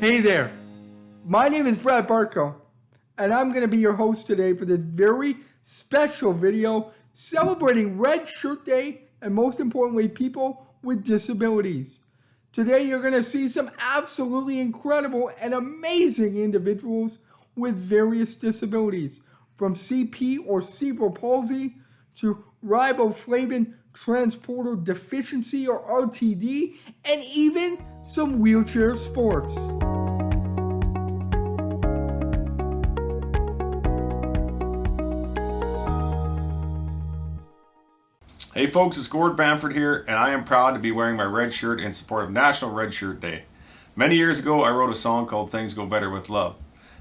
Hey there, my name is Brad Barco, and I'm going to be your host today for this very special video celebrating Red Shirt Day and, most importantly, people with disabilities. Today you're going to see some absolutely incredible and amazing individuals with various disabilities, from CP or cerebral palsy to riboflavin transporter deficiency or RTD, and even some wheelchair sports. Hey folks, it's Gord Bamford here, and I am proud to be wearing my red shirt in support of National Red Shirt Day. Many years ago, I wrote a song called Things Go Better With Love.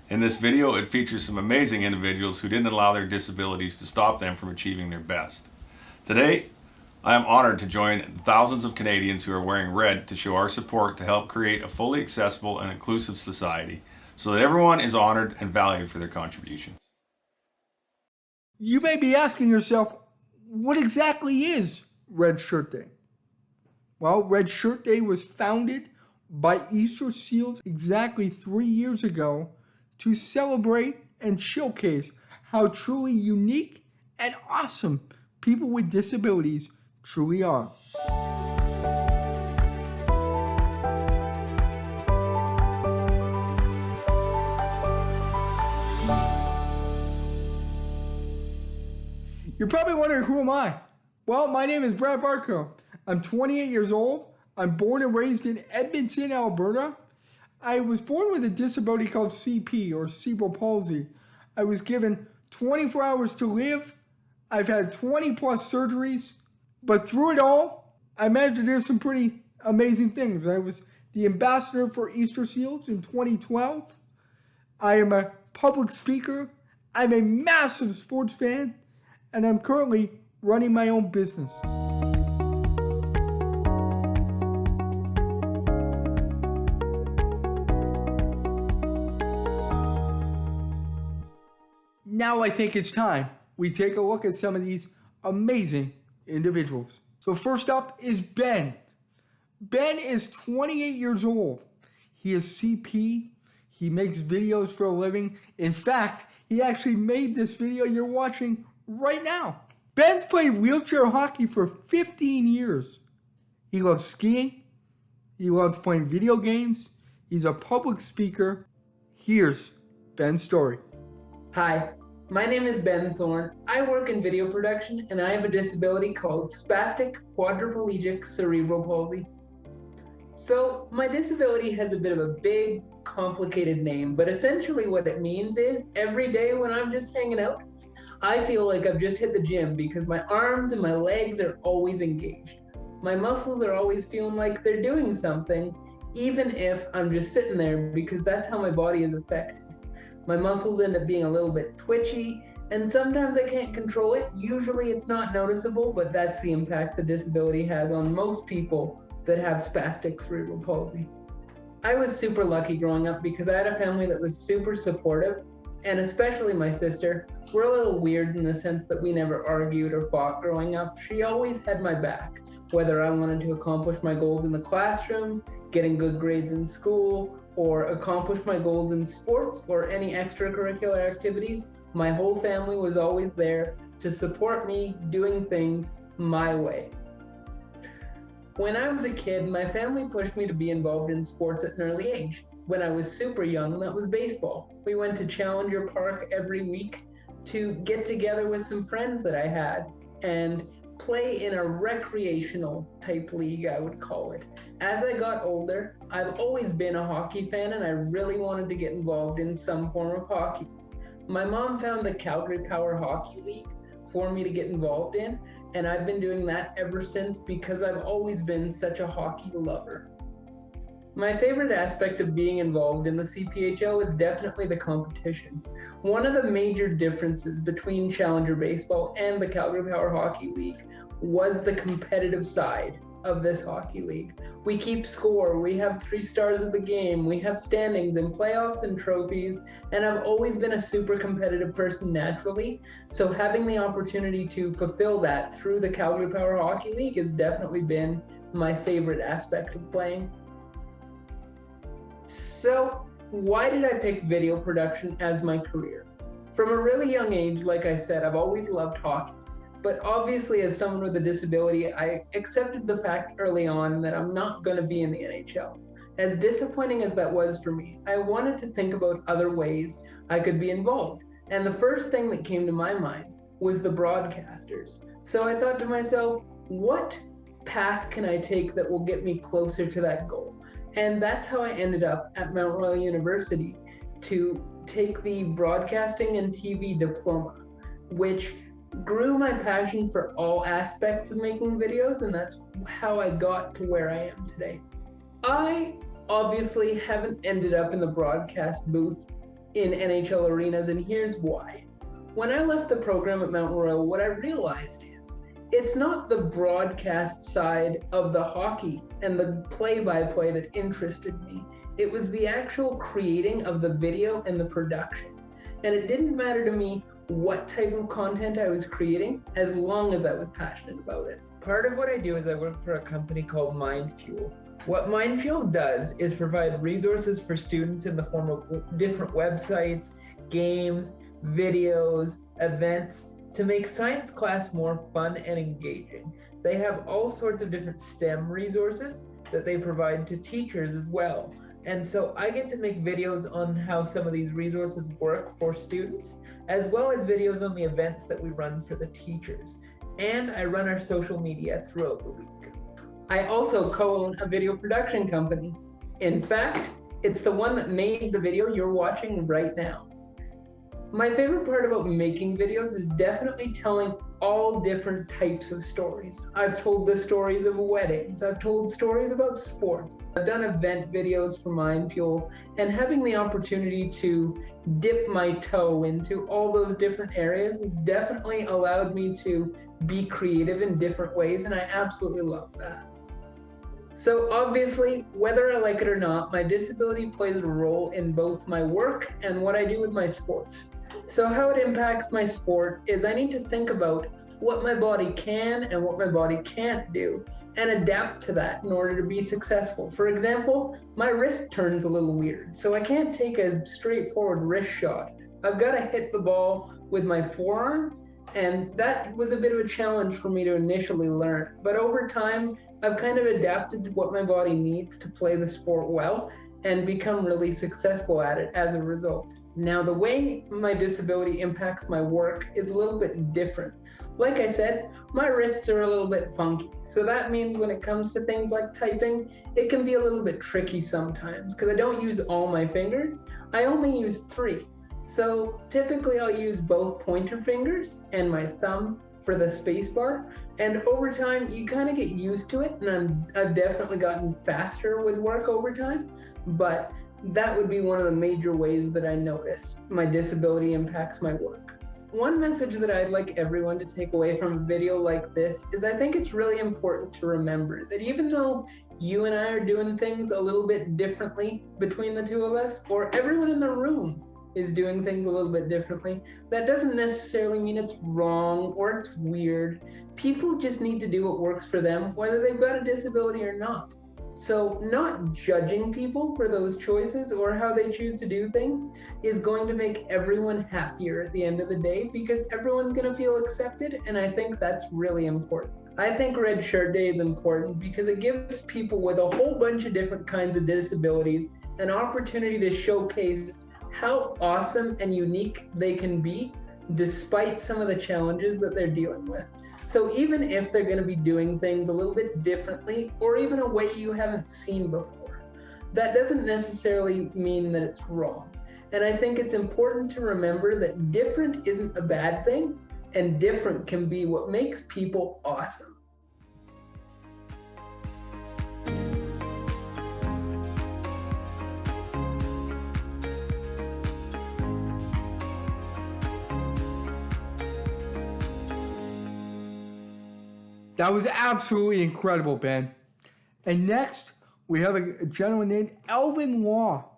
In this video, it features some amazing individuals who didn't allow their disabilities to stop them from achieving their best. Today, I am honored to join thousands of Canadians who are wearing red to show our support to help create a fully accessible and inclusive society so that everyone is honored and valued for their contributions. You may be asking yourself, what exactly is Red Shirt Day? Well, Red Shirt Day was founded by Easter Seals exactly 3 years ago to celebrate and showcase how truly unique and awesome people with disabilities truly are. You're probably wondering, who am I? Well, my name is Brad Barco. I'm 28 years old. I'm born and raised in Edmonton, Alberta. I was born with a disability called CP or cerebral palsy. I was given 24 hours to live. I've had 20 plus surgeries, but through it all, I managed to do some pretty amazing things. I was the ambassador for Easter Seals in 2012. I am a public speaker. I'm a massive sports fan, and I'm currently running my own business. Now I think it's time we take a look at some of these amazing individuals. So first up is Ben. Ben is 28 years old. He is CP. He makes videos for a living. In fact, he actually made this video you're watching right now. Ben's played wheelchair hockey for 15 years. He loves skiing. He loves playing video games. He's a public speaker. Here's Ben's story. Hi, my name is Ben Thorne. I work in video production and I have a disability called spastic quadriplegic cerebral palsy. So my disability has a bit of a big, complicated name, but essentially what it means is every day when I'm just hanging out, I feel like I've just hit the gym because my arms and my legs are always engaged. My muscles are always feeling like they're doing something, even if I'm just sitting there, because that's how my body is affected. My muscles end up being a little bit twitchy, and sometimes I can't control it. Usually it's not noticeable, but that's the impact the disability has on most people that have spastic cerebral palsy. I was super lucky growing up because I had a family that was super supportive, and especially my sister. We're a little weird in the sense that we never argued or fought growing up. She always had my back, whether I wanted to accomplish my goals in the classroom, getting good grades in school, or accomplish my goals in sports or any extracurricular activities. My whole family was always there to support me doing things my way. When I was a kid, my family pushed me to be involved in sports at an early age. When I was super young, that was baseball. We went to Challenger Park every week to get together with some friends that I had and play in a recreational type league, I would call it. As I got older, I've always been a hockey fan and I really wanted to get involved in some form of hockey. My mom found the Calgary Power Hockey League for me to get involved in, and I've been doing that ever since because I've always been such a hockey lover. My favorite aspect of being involved in the CPHL is definitely the competition. One of the major differences between Challenger Baseball and the Calgary Power Hockey League was the competitive side of this hockey league. We keep score, we have 3 stars of the game, we have standings and playoffs and trophies, and I've always been a super competitive person naturally, so having the opportunity to fulfill that through the Calgary Power Hockey League has definitely been my favorite aspect of playing. So, why did I pick video production as my career? From a really young age, like I said, I've always loved hockey. But obviously, as someone with a disability, I accepted the fact early on that I'm not going to be in the NHL. As disappointing as that was for me, I wanted to think about other ways I could be involved. And the first thing that came to my mind was the broadcasters. So I thought to myself, what path can I take that will get me closer to that goal? And that's how I ended up at Mount Royal University to take the broadcasting and TV diploma, which grew my passion for all aspects of making videos, and that's how I got to where I am today. I obviously haven't ended up in the broadcast booth in NHL arenas, and here's why. When I left the program at Mount Royal, what I realized is it's not the broadcast side of the hockey and the play-by-play that interested me. It was the actual creating of the video and the production. And it didn't matter to me what type of content I was creating, as long as I was passionate about it. Part of what I do is I work for a company called MindFuel. What MindFuel does is provide resources for students in the form of different websites, games, videos, events, to make science class more fun and engaging. They have all sorts of different STEM resources that they provide to teachers as well. And so I get to make videos on how some of these resources work for students, as well as videos on the events that we run for the teachers. And I run our social media throughout the week. I also co-own a video production company. In fact, it's the one that made the video you're watching right now. My favorite part about making videos is definitely telling all different types of stories. I've told the stories of weddings, I've told stories about sports, I've done event videos for MindFuel, and having the opportunity to dip my toe into all those different areas has definitely allowed me to be creative in different ways, and I absolutely love that. So obviously, whether I like it or not, my disability plays a role in both my work and what I do with my sports. So how it impacts my sport is I need to think about what my body can and what my body can't do and adapt to that in order to be successful. For example, my wrist turns a little weird, so I can't take a straightforward wrist shot. I've got to hit the ball with my forearm, and that was a bit of a challenge for me to initially learn. But over time, I've kind of adapted to what my body needs to play the sport well and become really successful at it as a result. Now, the way my disability impacts my work is a little bit different. Like I said, my wrists are a little bit funky. So that means when it comes to things like typing, it can be a little bit tricky sometimes because I don't use all my fingers. I only use 3. So typically I'll use both pointer fingers and my thumb for the space bar. And over time, you kind of get used to it. And I've definitely gotten faster with work over time. But that would be one of the major ways that I notice my disability impacts my work. One message that I'd like everyone to take away from a video like this is I think it's really important to remember that even though you and I are doing things a little bit differently between the two of us, or everyone in the room is doing things a little bit differently, that doesn't necessarily mean it's wrong or it's weird. People just need to do what works for them, whether they've got a disability or not. So not judging people for those choices or how they choose to do things is going to make everyone happier at the end of the day because everyone's going to feel accepted, and I think that's really important. I think Red Shirt Day is important because it gives people with a whole bunch of different kinds of disabilities an opportunity to showcase how awesome and unique they can be despite some of the challenges that they're dealing with. So even if they're going to be doing things a little bit differently or even a way you haven't seen before, that doesn't necessarily mean that it's wrong. And I think it's important to remember that different isn't a bad thing, and different can be what makes people awesome. That was absolutely incredible, Ben. And next, we have a gentleman named Alvin Law.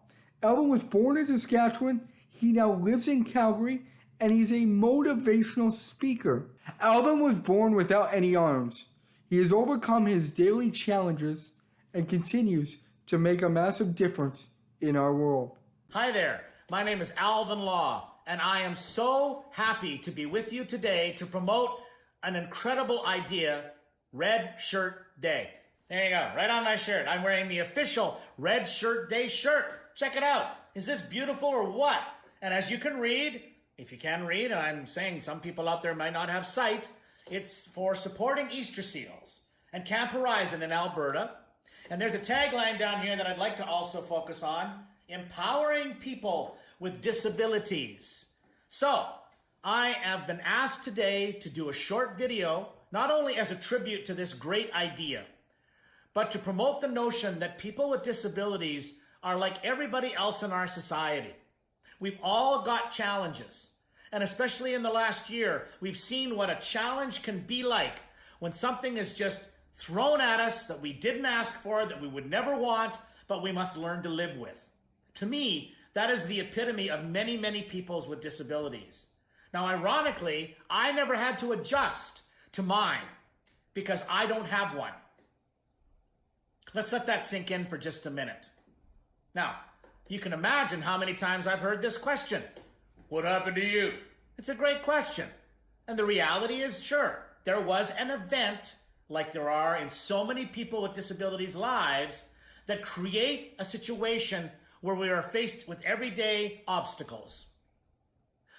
Alvin was born in Saskatchewan. He now lives in Calgary, and he's a motivational speaker. Alvin was born without any arms. He has overcome his daily challenges and continues to make a massive difference in our world. Hi there, my name is Alvin Law, and I am so happy to be with you today to promote an incredible idea, Red Shirt Day. There you go, right on my shirt. I'm wearing the official Red Shirt Day shirt. Check it out. Is this beautiful or what? And as you can read, if you can read, and I'm saying some people out there might not have sight, it's for supporting Easter seals and Camp Horizon in Alberta. And there's a tagline down here that I'd like to also focus on, empowering people with disabilities. So, I have been asked today to do a short video, not only as a tribute to this great idea, but to promote the notion that people with disabilities are like everybody else in our society. We've all got challenges. And especially in the last year, we've seen what a challenge can be like when something is just thrown at us that we didn't ask for, that we would never want, but we must learn to live with. To me, that is the epitome of many, many peoples with disabilities. Now, ironically, I never had to adjust to mine because I don't have one. Let's let that sink in for just a minute. Now, you can imagine how many times I've heard this question. What happened to you? It's a great question. And the reality is, sure, there was an event, like there are in so many people with disabilities' lives, that create a situation where we are faced with everyday obstacles.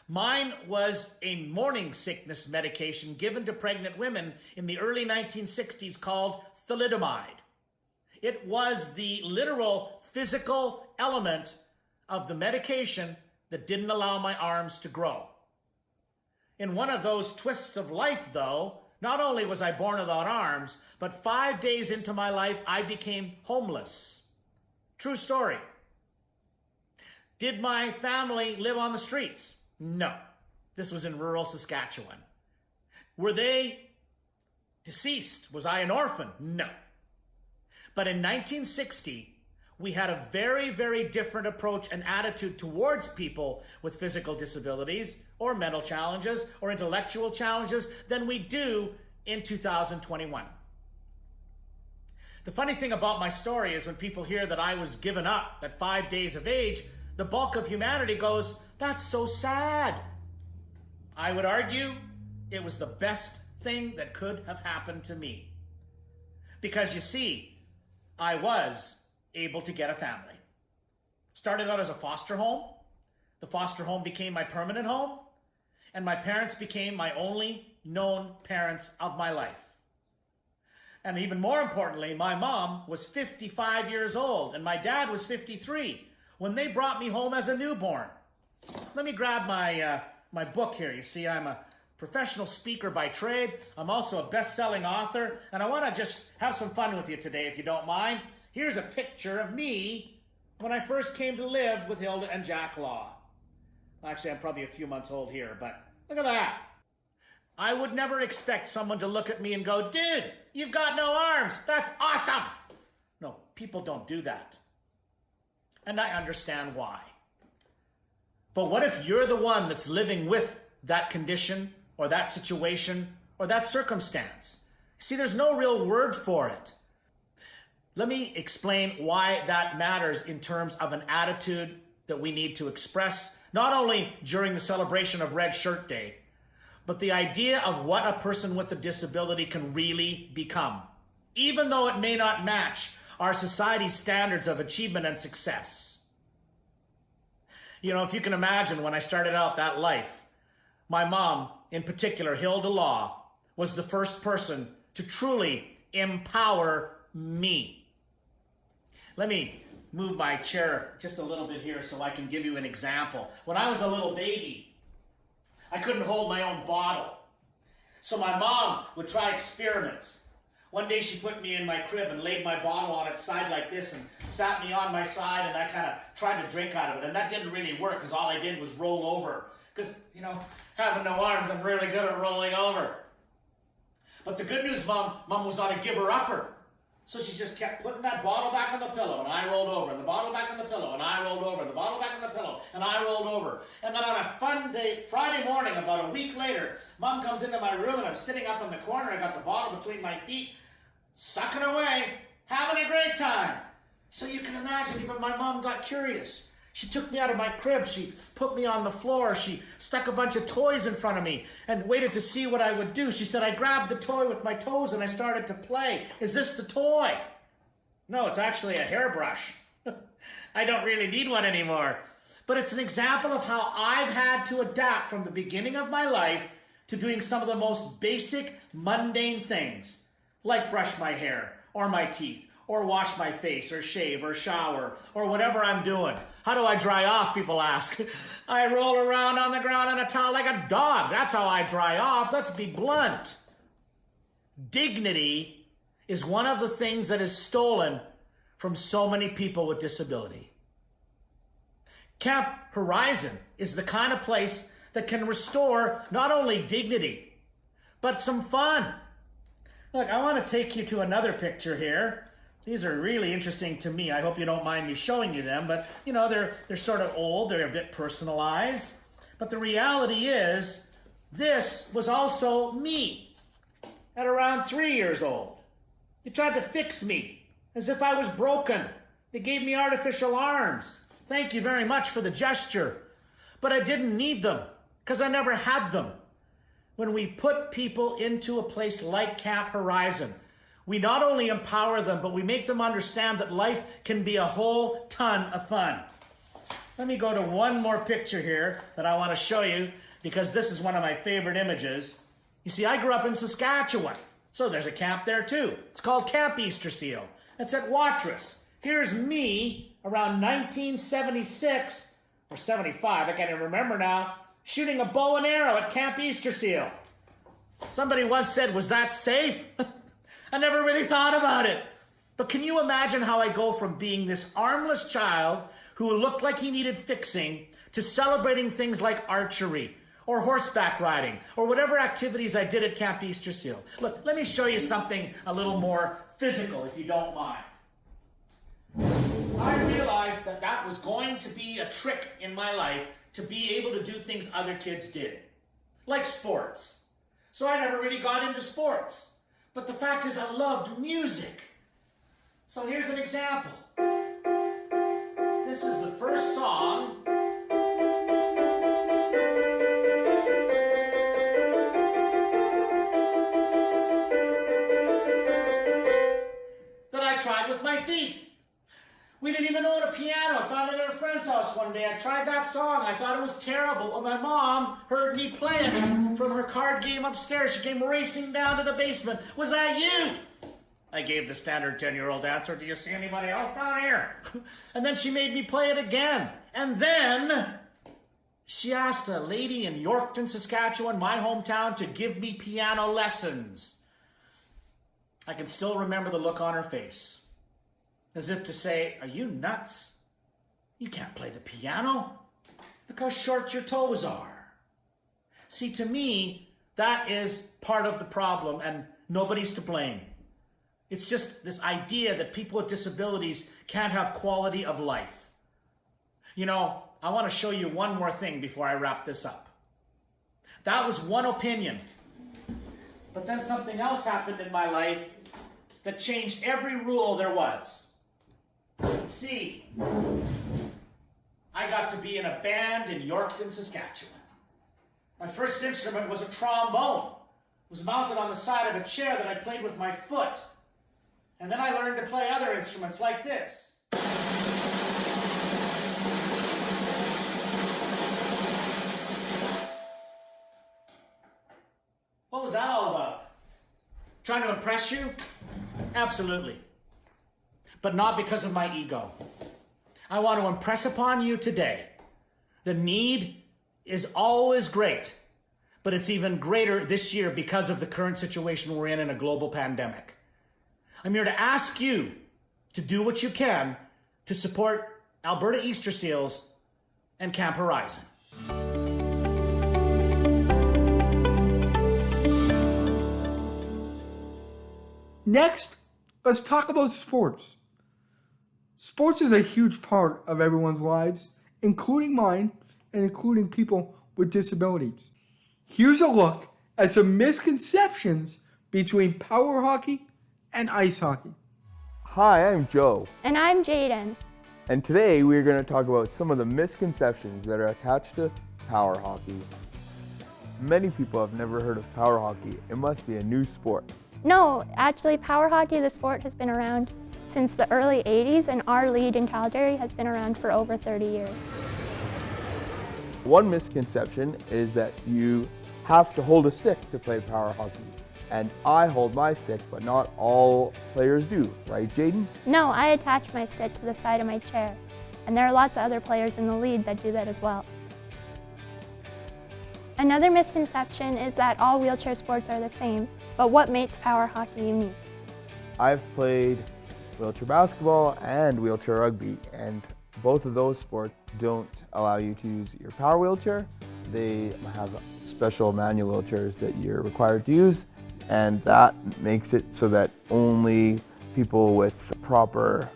Mine was a morning sickness medication given to pregnant women in the early 1960s called thalidomide. It was the literal physical element of the medication that didn't allow my arms to grow. In one of those twists of life, though, not only was I born without arms, but 5 days into my life, I became homeless. True story. Did my family live on the streets? No. This was in rural Saskatchewan. Were they deceased? Was I an orphan? No. But in 1960, we had a very, very different approach and attitude towards people with physical disabilities or mental challenges or intellectual challenges than we do in 2021. The funny thing about my story is when people hear that I was given up at 5 days of age, the bulk of humanity goes, that's so sad. I would argue it was the best thing that could have happened to me. Because you see, I was able to get a family. Started out as a foster home. The foster home became my permanent home. And my parents became my only known parents of my life. And even more importantly, my mom was 55 years old and my dad was 53 when they brought me home as a newborn. Let me grab my book here. You see, I'm a professional speaker by trade. I'm also a best-selling author, and I want to just have some fun with you today, if you don't mind. Here's a picture of me when I first came to live with Hilda and Jack Law. Actually, I'm probably a few months old here, but look at that. I would never expect someone to look at me and go, dude, you've got no arms. That's awesome. No, people don't do that. And I understand why. But what if you're the one that's living with that condition or that situation or that circumstance? See, there's no real word for it. Let me explain why that matters in terms of an attitude that we need to express, not only during the celebration of Red Shirt Day, but the idea of what a person with a disability can really become, even though it may not match our society's standards of achievement and success. You know, if you can imagine when I started out that life, my mom, in particular, Hilda Law, was the first person to truly empower me. Let me move my chair just a little bit here so I can give you an example. When I was a little baby, I couldn't hold my own bottle. So my mom would try experiments. One day she put me in my crib and laid my bottle on its side like this and sat me on my side, and I kind of tried to drink out of it. And that didn't really work because all I did was roll over. Because, you know, having no arms, I'm really good at rolling over. But the good news, Mom was not a giver-upper. So she just kept putting that bottle back on the pillow, and I rolled over, and the bottle back on the pillow, and I rolled over, and the bottle back on the pillow, and I rolled over. And then on a fun day, Friday morning, about a week later, Mom comes into my room, and I'm sitting up in the corner. I got the bottle between my feet, sucking away, having a great time. So you can imagine, even my mom got curious. She took me out of my crib, she put me on the floor, she stuck a bunch of toys in front of me and waited to see what I would do. She said, I grabbed the toy with my toes and I started to play. Is this the toy? No, it's actually a hairbrush. I don't really need one anymore. But it's an example of how I've had to adapt from the beginning of my life to doing some of the most basic, mundane things, like brush my hair or my teeth, or wash my face, or shave, or shower, or whatever I'm doing. How do I dry off, people ask. I roll around on the ground in a towel like a dog. That's how I dry off. Let's be blunt. Dignity is one of the things that is stolen from so many people with disability. Camp Horizon is the kind of place that can restore not only dignity, but some fun. Look, I want to take you to another picture here. These are really interesting to me. I hope you don't mind me showing you them, but you know, they're sort of old, they're a bit personalized. But the reality is, this was also me at around 3 years old. They tried to fix me as if I was broken. They gave me artificial arms. Thank you very much for the gesture. But I didn't need them because I never had them. When we put people into a place like Camp Horizon, we not only empower them, but we make them understand that life can be a whole ton of fun. Let me go to one more picture here that I want to show you because this is one of my favorite images. You see, I grew up in Saskatchewan, so there's a camp there too. It's called Camp Easter Seal. It's at Watrous. Here's me around 1976 or 75, I can't even remember now, shooting a bow and arrow at Camp Easter Seal. Somebody once said, was that safe? I never really thought about it. But can you imagine how I go from being this armless child who looked like he needed fixing to celebrating things like archery or horseback riding or whatever activities I did at Camp Easter Seal? Look, let me show you something a little more physical, if you don't mind. I realized that that was going to be a trick in my life to be able to do things other kids did, like sports. So I never really got into sports. But the fact is, I loved music. So here's an example. This is the first song that I tried with my feet. We didn't even own a piano. I found it at a friend's house one day. I tried that song. I thought it was terrible. Well, my mom heard me play it from her card game upstairs. She came racing down to the basement. Was that you? I gave the standard 10-year-old answer. Do you see anybody else down here? And then she made me play it again. And then she asked a lady in Yorkton, Saskatchewan, my hometown, to give me piano lessons. I can still remember the look on her face. As if to say, are you nuts? You can't play the piano. Look how short your toes are. See, to me, that is part of the problem and nobody's to blame. It's just this idea that people with disabilities can't have quality of life. You know, I want to show you one more thing before I wrap this up. That was one opinion. But then something else happened in my life that changed every rule there was. See, I got to be in a band in Yorkton, Saskatchewan. My first instrument was a trombone. It was mounted on the side of a chair that I played with my foot. And then I learned to play other instruments like this. What was that all about? Trying to impress you? Absolutely. But not because of my ego. I want to impress upon you today, the need is always great, but it's even greater this year because of the current situation we're in a global pandemic. I'm here to ask you to do what you can to support Alberta Easter Seals and Camp Horizon. Next, let's talk about sports. Sports is a huge part of everyone's lives, including mine and including people with disabilities. Here's a look at some misconceptions between power hockey and ice hockey. Hi, I'm Joe, And I'm Jaden. and today we're going to talk about some of the misconceptions that are attached to power hockey. Many people have never heard of power hockey. It must be a new sport. No, actually, power hockey, the sport, has been around since the early 80s, and our league in Calgary has been around for over 30 years. One misconception is that you have to hold a stick to play power hockey. And I hold my stick, but not all players do, right, Jaden? No, I attach my stick to the side of my chair, and there are lots of other players in the league that do that as well. Another misconception is that all wheelchair sports are the same, but what makes power hockey unique? I've played wheelchair basketball and wheelchair rugby, and both of those sports don't allow you to use your power wheelchair. They have special manual wheelchairs that you're required to use, and that makes it so that only people with proper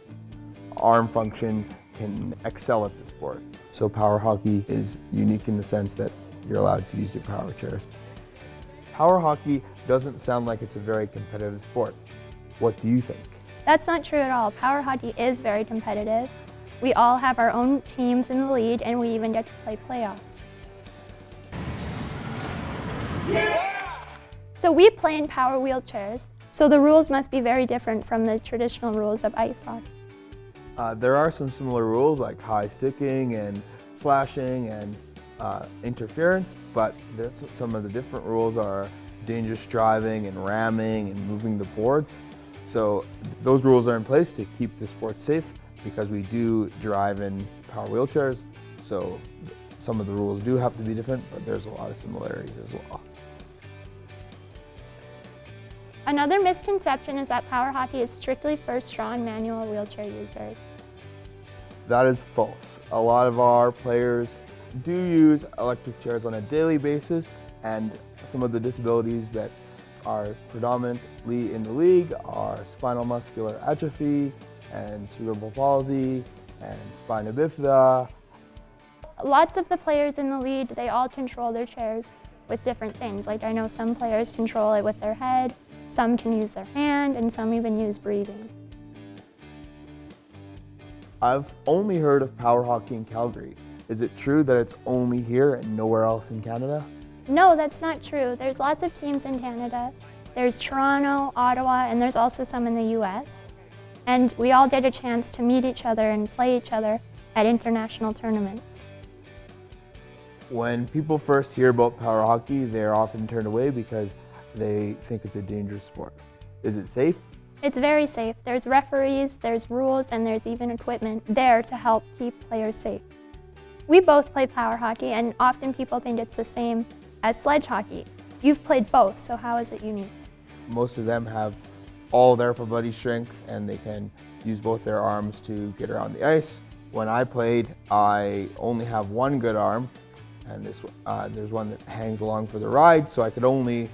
arm function can excel at the sport. So power hockey is unique in the sense that you're allowed to use your power chairs. Power hockey doesn't sound like it's a very competitive sport. What do you think? That's not true at all. Power hockey is very competitive. We all have our own teams in the league, and we even get to play playoffs. So we play in power wheelchairs, so the rules must be very different from the traditional rules of ice hockey. There are some similar rules like high sticking and slashing and interference, but some of the different rules are dangerous driving and ramming and moving the boards. So those rules are in place to keep the sport safe because we do drive in power wheelchairs. So some of the rules do have to be different, but there's a lot of similarities as well. Another misconception is that power hockey is strictly for strong manual wheelchair users. That is false. A lot of our players do use electric chairs on a daily basis, and some of the disabilities that are predominantly in the league are spinal muscular atrophy and cerebral palsy and spina bifida. Lots of the players in the league, they all control their chairs with different things. Like I know some players control it with their head, some can use their hand, and some even use breathing. I've only heard of power hockey in Calgary. Is it true that it's only here and nowhere else in Canada? No, that's not true. There's lots of teams in Canada. There's Toronto, Ottawa, and there's also some in the US. And we all get a chance to meet each other and play each other at international tournaments. When people first hear about power hockey, they're often turned away because they think it's a dangerous sport. Is it safe? It's very safe. There's referees, there's rules, and there's even equipment there to help keep players safe. We both play power hockey, and often people think it's the same as sledge hockey. You've played both, so how is it unique? Most of them have all their upper body strength and they can use both their arms to get around the ice. When I played, I only have one good arm, and there's one that hangs along for the ride, so I could only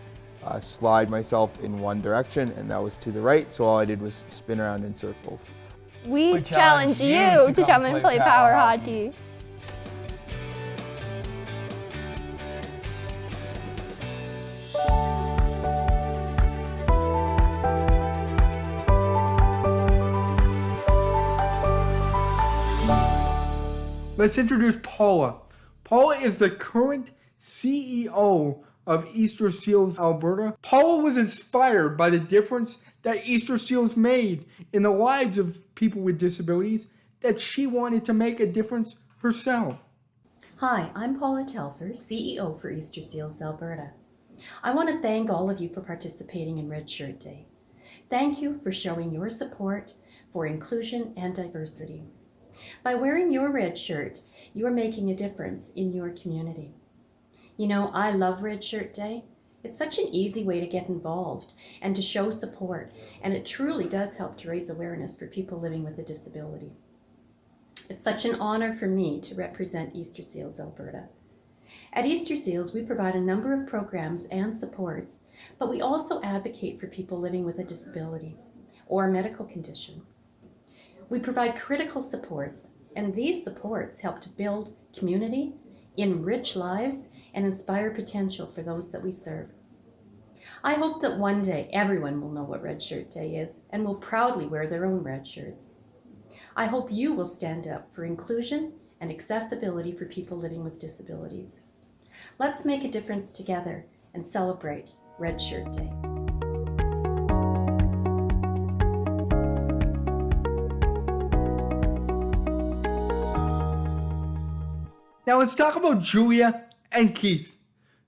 slide myself in one direction, and that was to the right, so all I did was spin around in circles. We challenge you to come and play power hockey. Let's introduce Paula. Paula is the current CEO of Easter Seals Alberta. Paula was inspired by the difference that Easter Seals made in the lives of people with disabilities that she wanted to make a difference herself. Hi, I'm Paula Telfer, CEO for Easter Seals Alberta. I want to thank all of you for participating in Red Shirt Day. Thank you for showing your support for inclusion and diversity. By wearing your red shirt, you are making a difference in your community. You know, I love Red Shirt Day. It's such an easy way to get involved and to show support, and it truly does help to raise awareness for people living with a disability. It's such an honor for me to represent Easter Seals Alberta. At Easter Seals, we provide a number of programs and supports, but we also advocate for people living with a disability or a medical condition. We provide critical supports, and these supports help to build community, enrich lives, and inspire potential for those that we serve. I hope that one day everyone will know what Red Shirt Day is and will proudly wear their own red shirts. I hope you will stand up for inclusion and accessibility for people living with disabilities. Let's make a difference together and celebrate Red Shirt Day. Now let's talk about Julia and Keith.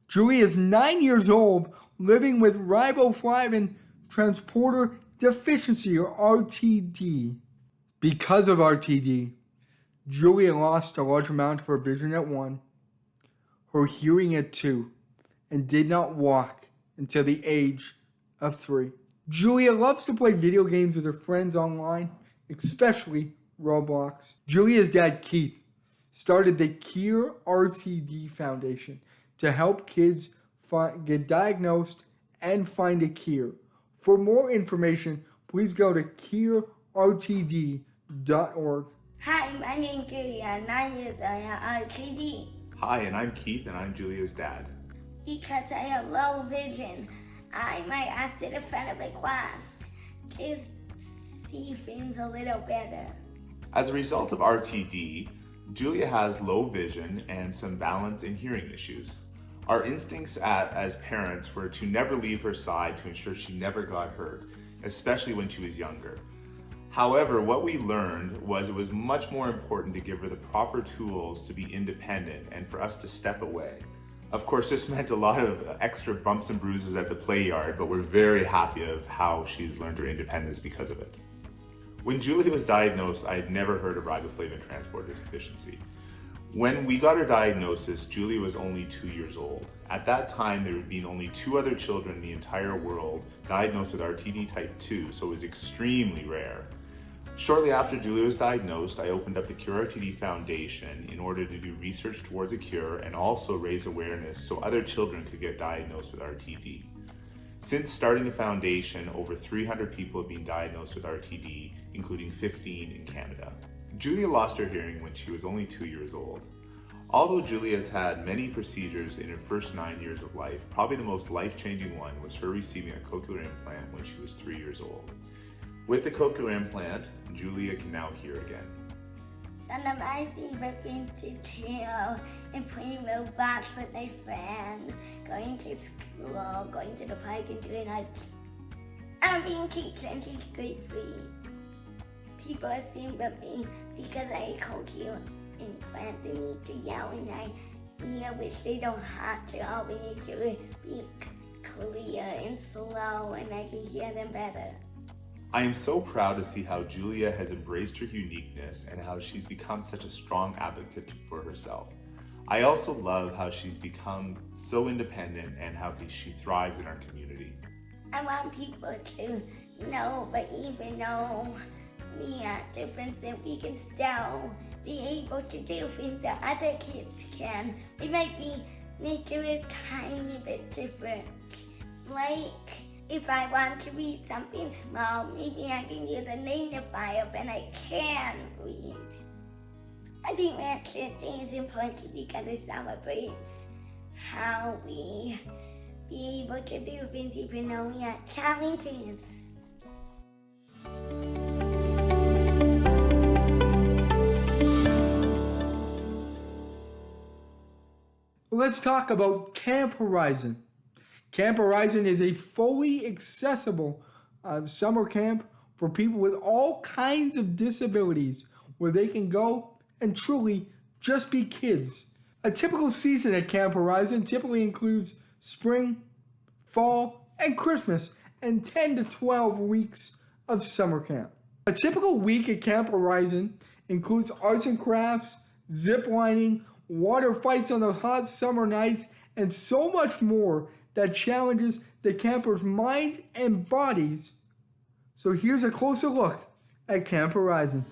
Julia is 9 years old, living with riboflavin transporter deficiency, or RTD. Because of RTD, Julia lost a large amount of her vision at 1, her hearing at 2, and did not walk until the age of 3. Julia loves to play video games with her friends online, especially Roblox. Julia's dad, Keith, started the Cure RTD Foundation to help kids get diagnosed and find a cure. For more information, please go to curertd.org. Hi, my name's Julia, 9 years old, I have RTD. Hi, and I'm Keith, and I'm Julia's dad. Because I have low vision, I might ask to the front of the class to see things a little better. As a result of RTD, Julia has low vision and some balance and hearing issues. Our instincts as parents were to never leave her side to ensure she never got hurt, especially when she was younger. However, what we learned was it was much more important to give her the proper tools to be independent and for us to step away. Of course, this meant a lot of extra bumps and bruises at the play yard, but we're very happy of how she's learned her independence because of it. When Julia was diagnosed, I had never heard of riboflavin transporter deficiency. When we got her diagnosis, Julia was only 2 years old. At that time, there had been only 2 other children in the entire world diagnosed with RTD type 2, so it was extremely rare. Shortly after Julia was diagnosed, I opened up the Cure RTD Foundation in order to do research towards a cure and also raise awareness so other children could get diagnosed with RTD. Since starting the foundation, over 300 people have been diagnosed with RTD, including 15 in Canada. Julia lost her hearing when she was only 2 years old. Although Julia has had many procedures in her first 9 years of life, probably the most life-changing one was her receiving a cochlear implant when she was 3 years old. With the cochlear implant, Julia can now hear again. Some of my favorite things to do and playing robots with my friends, going to school, going to the park and doing I'm being teacher and she's great free. People assume of me because I cochlear implant, they need to yell and I hear, which they don't have to. All we need to be clear and slow and I can hear them better. I am so proud to see how Julia has embraced her uniqueness and how she's become such a strong advocate for herself. I also love how she's become so independent and how she thrives in our community. I want people to know, but even though we are different, that we can still be able to do things that other kids can. We might need to be a tiny bit different. Like, if I want to read something small, maybe I can use a magnifier, but I can read. I think Red Shirt Day is important because it celebrates how we be able to do things even though we have challenges. Let's talk about Camp Horizon. Camp Horizon is a fully accessible summer camp for people with all kinds of disabilities where they can go and truly just be kids. A typical season at Camp Horizon typically includes spring, fall, and Christmas, and 10 to 12 weeks of summer camp. A typical week at Camp Horizon includes arts and crafts, zip lining, water fights on those hot summer nights, and so much more that challenges the campers' minds and bodies. So here's a closer look at Camp Horizon.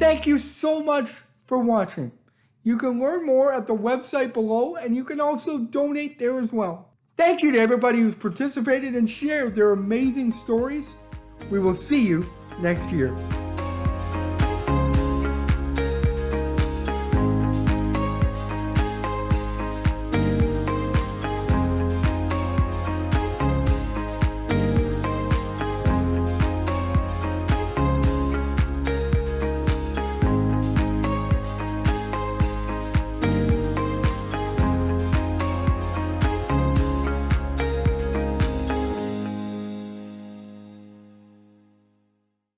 Thank you so much for watching. You can learn more at the website below, and you can also donate there as well. Thank you to everybody who's participated and shared their amazing stories. We will see you next year.